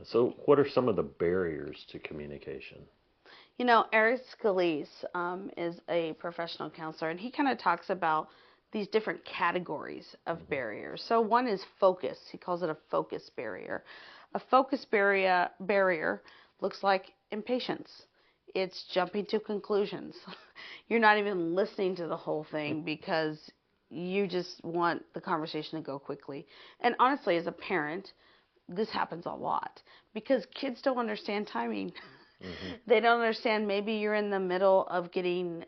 So, what are some of the barriers to communication? Eric Scalise is a professional counselor, and he kind of talks about these different categories of Hmm. barriers. So one is focus. He calls it a focus barrier. A focus barrier looks like impatience. It's jumping to conclusions. You're not even listening to the whole thing because you just want the conversation to go quickly. And honestly, as a parent, this happens a lot because kids don't understand timing. Hmm. They don't understand. Maybe you're in the middle of getting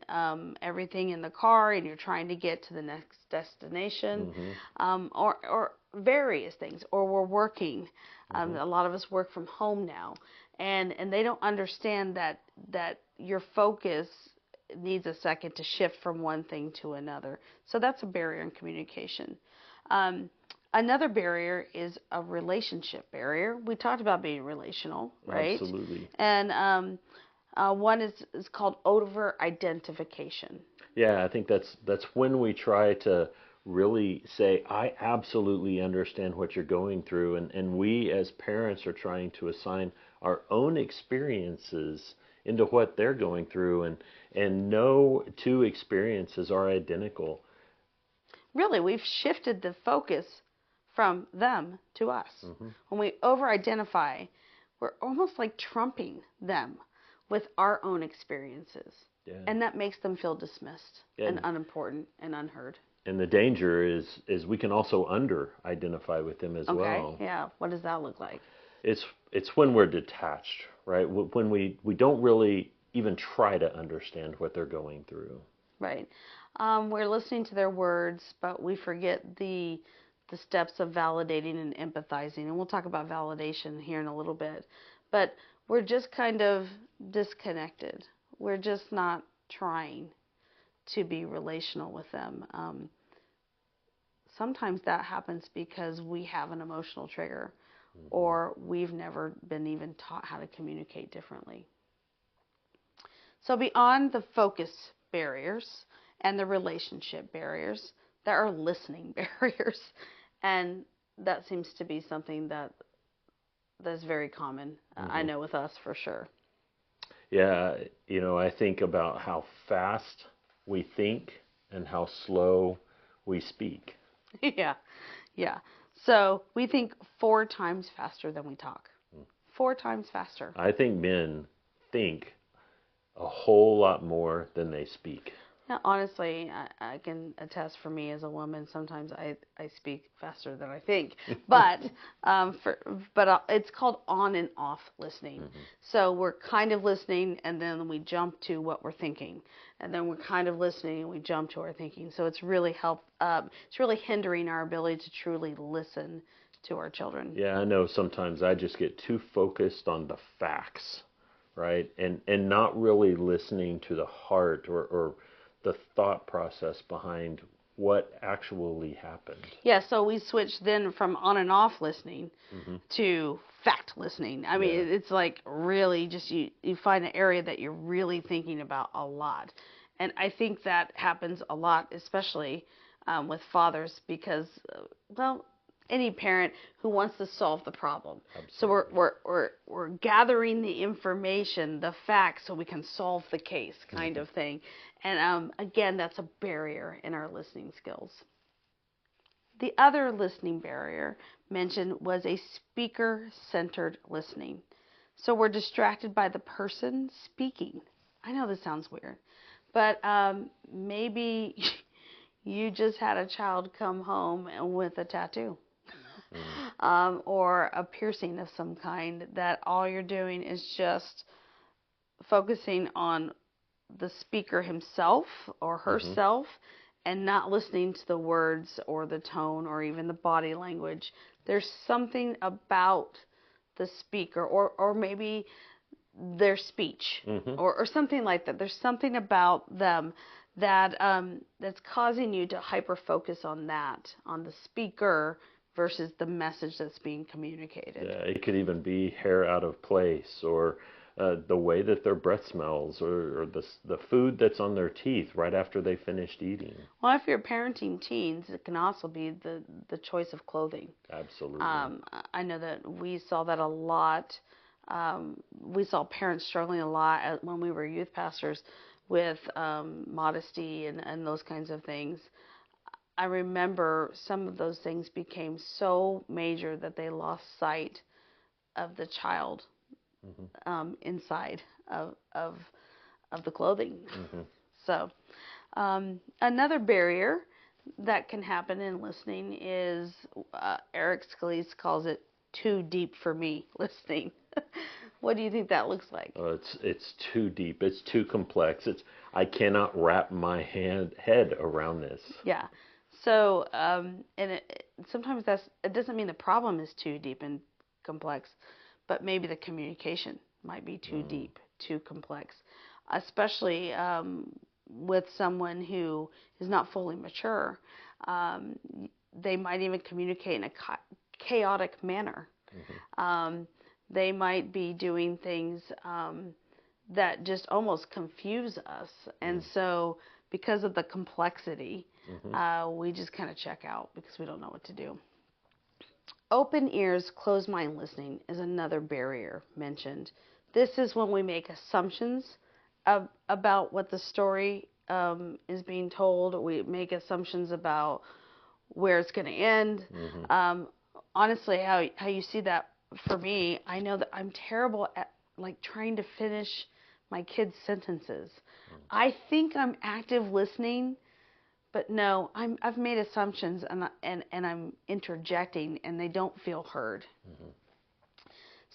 everything in the car and you're trying to get to the next destination, Hmm. or various things. Or we're working. Hmm. A lot of us work from home now, and they don't understand that your focus needs a second to shift from one thing to another. So that's a barrier in communication. Um, Another barrier is a relationship barrier. We talked about being relational, right? Absolutely. And one is called over identification. Yeah, I think that's when we try to really say, I absolutely understand what you're going through, and we as parents are trying to assign our own experiences into what they're going through, and no two experiences are identical. Really, we've shifted the focus from them to us. Hmm. When we over identify, we're almost like trumping them with our own experiences. Yeah. And that makes them feel dismissed and And unimportant and unheard. and the danger is we can also under identify with them as Okay, well. yeah, what does that look like? It's when we're detached, right? When we don't really even try to understand what they're going through. Right. We're listening to their words, but we forget the steps of validating and empathizing. And we'll talk about validation here in a little bit. But we're just kind of disconnected. We're just not trying to be relational with them. Sometimes that happens because we have an emotional trigger Hmm. or we've never been even taught how to communicate differently. So, beyond the focus barriers and the relationship barriers, there are listening barriers. And that seems to be something that's very common. I Hmm. know with us for sure. Yeah, I think about how fast we think and how slow we speak. Yeah, yeah. So, we think 4 times faster than we talk. 4 times faster. I think men think a whole lot more than they speak. Yeah, honestly, I can attest for me as a woman. Sometimes I speak faster than I think, but for but it's called on and off listening. Hmm. So we're kind of listening, and then we jump to what we're thinking, and then we're kind of listening, and we jump to our thinking. So it's really it's really hindering our ability to truly listen to our children. Yeah, I know sometimes I just get too focused on the facts, right? And not really listening to the heart or the thought process behind what actually happened. Yeah, so we switch then from on and off listening Hmm. to fact listening. I mean, Yeah. it's like really just you find an area that you're really thinking about a lot. And I think that happens a lot, especially with fathers, because, well, any parent who wants to solve the problem. So Absolutely. we're gathering the information, the facts, so we can solve the case, kind Hmm. of thing. And again, that's a barrier in our listening skills. The other listening barrier mentioned was a speaker centered listening. So we're distracted by the person speaking. I know this sounds weird, but maybe you just had a child come home with a tattoo, Hmm. or a piercing of some kind, that all you're doing is just focusing on the speaker himself or Hmm. herself and not listening to the words or the tone or even the body language. There's something about the speaker, or maybe their speech, Hmm. or something like that. There's something about them that's causing you to hyper focus on that, on the speaker versus the message that's being communicated. Yeah, it could even be hair out of place or the way that their breath smells, or the food that's on their teeth right after they finished eating. Well, if you're parenting teens, it can also be the choice of clothing. Absolutely. I know that we saw that a lot. We saw parents struggling a lot when we were youth pastors with modesty and those kinds of things. I remember some of those things became so major that they lost sight of the child inside of the clothing. So another barrier that can happen in listening is Eric Scalise calls it too deep for me listening. What do you think that looks like? It's too deep. It's too complex. I cannot wrap my head around this. Yeah. So sometimes it doesn't mean the problem is too deep and complex, but maybe the communication might be too deep, too complex, especially with someone who is not fully mature. They might even communicate in a chaotic manner. They might be doing things that just almost confuse us. And so because of the complexity, we just kind of check out because we don't know what to do. Open ears, closed mind listening is another barrier mentioned. This is when we make assumptions about what the story is being told. We make assumptions about where it's going to end. Honestly, how you see that for me, I know that I'm terrible at like trying to finish my kids' sentences. I think I'm active listening, but no, I've made assumptions and I'm interjecting and they don't feel heard.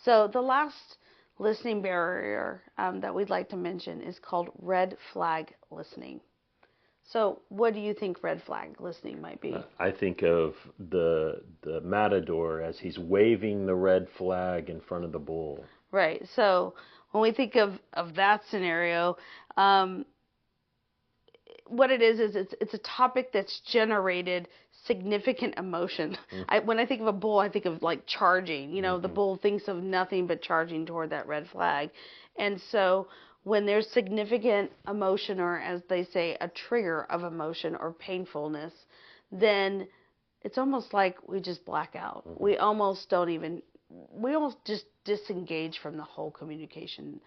So the last listening barrier that we'd like to mention is called red flag listening. So what do you think red flag listening might be? I think of the matador as he's waving the red flag in front of the bull. Right. So when we think of that scenario, what it is it's a topic that's generated significant emotion. When I think of a bull, I think of like charging. You know, the bull thinks of nothing but charging toward that red flag. And so when there's significant emotion, or as they say, a trigger of emotion or painfulness, then it's almost like we just black out. We almost just disengage from the whole communication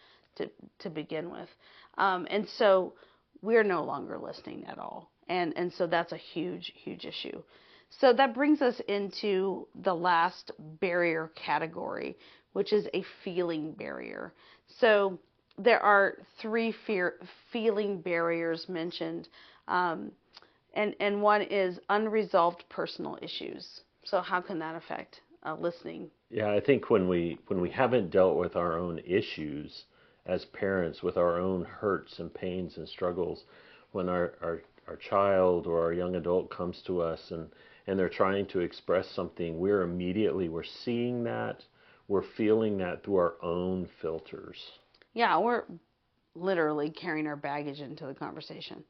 to begin with. And so we're no longer listening at all. And so that's a huge, huge issue. So that brings us into the last barrier category, which is a feeling barrier. So there are 3 feeling barriers mentioned, and one is unresolved personal issues. So how can that affect listening? Yeah, I think when we haven't dealt with our own issues as parents, with our own hurts and pains and struggles, when our child or our young adult comes to us and they're trying to express something, we're seeing that, we're feeling that through our own filters. Yeah, we're literally carrying our baggage into the conversation.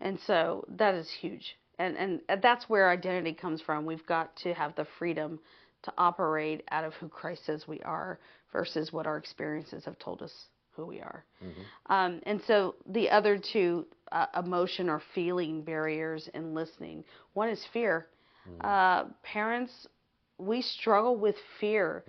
And so that is huge. And that's where identity comes from. We've got to have the freedom to operate out of who Christ says we are versus what our experiences have told us who we are. And so the other 2 emotion or feeling barriers in listening, one is fear. Parents, we struggle with fear.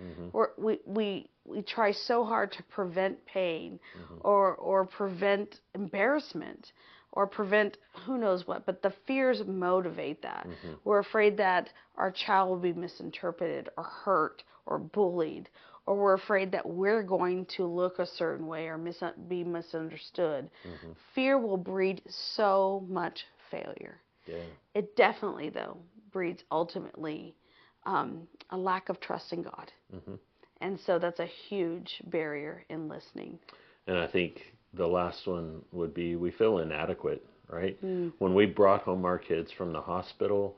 We try so hard to prevent pain or prevent embarrassment or prevent who knows what, but the fears motivate that. We're afraid that our child will be misinterpreted or hurt or bullied, or we're afraid that we're going to look a certain way or be misunderstood. Fear will breed so much failure. Yeah. It definitely, though, breeds ultimately a lack of trust in God. And so that's a huge barrier in listening. And I think the last one would be we feel inadequate, right? When we brought home our kids from the hospital,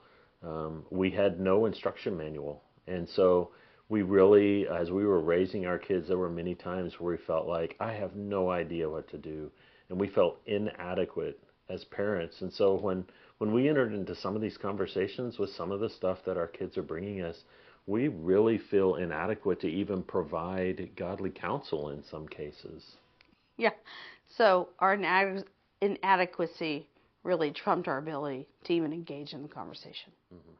we had no instruction manual. And so we really, as we were raising our kids, there were many times where we felt like, I have no idea what to do. And we felt inadequate as parents. And so when we entered into some of these conversations with some of the stuff that our kids are bringing us, we really feel inadequate to even provide godly counsel in some cases. Yeah. So our inadequacy really trumped our ability to even engage in the conversation. Mm-hmm.